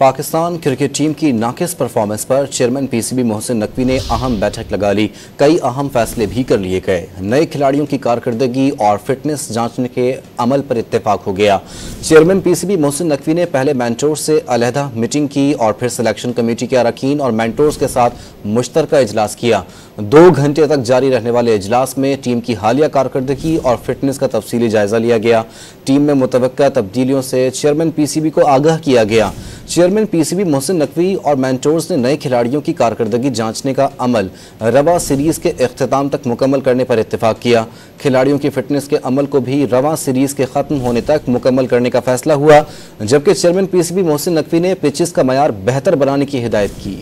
Pakistan cricket team की नाकिस performance पर chairman PCB Mohsin Naqvi ने अहम बैठक लगा ली। कई अहम फैसले भी कर लिए गए। नए खिलाड़ियों की कारकर्दगी और फिटनेस जांचने के अमल पर इत्तेफाक हो गया। चेयरमैन पीसीबी मोहसिन नकवी ने पहले मेंटोर्स से अलहदा मीटिंग की और फिर सिलेक्शन कमेटी के अरकान और मेंटोर्स के साथ मुश्तरका इजलास किया। 2 घंटे तक जारी रहने वाले इजलास में टीम की हालिया कारकर्दगी और फिटनेस का तफसीली जायजा लिया गया। टीम में मुतवक्का तब्दीलियों से चेयरमैन पीसीबी को आगाह किया गया। चेयरमैन पीसीबी मोहसिन नकवी और मेंटोर्स ने नए खिलाड़ियों की कारकर्दगी जांचने का अमल रवा सीरीज के इख्तिताम तक मुकम्मल करने पर इत्तेफाक किया। खिलाड़ियों की फिटनेस के अमल को भी रवा सीरीज के खत्म होने तक मुकम्मल करने का फैसला हुआ, जबकि चेयरमैन पीसीबी मोहसिन नकवी ने पिचेस का मयार बेहतर बनाने की हिदायत की।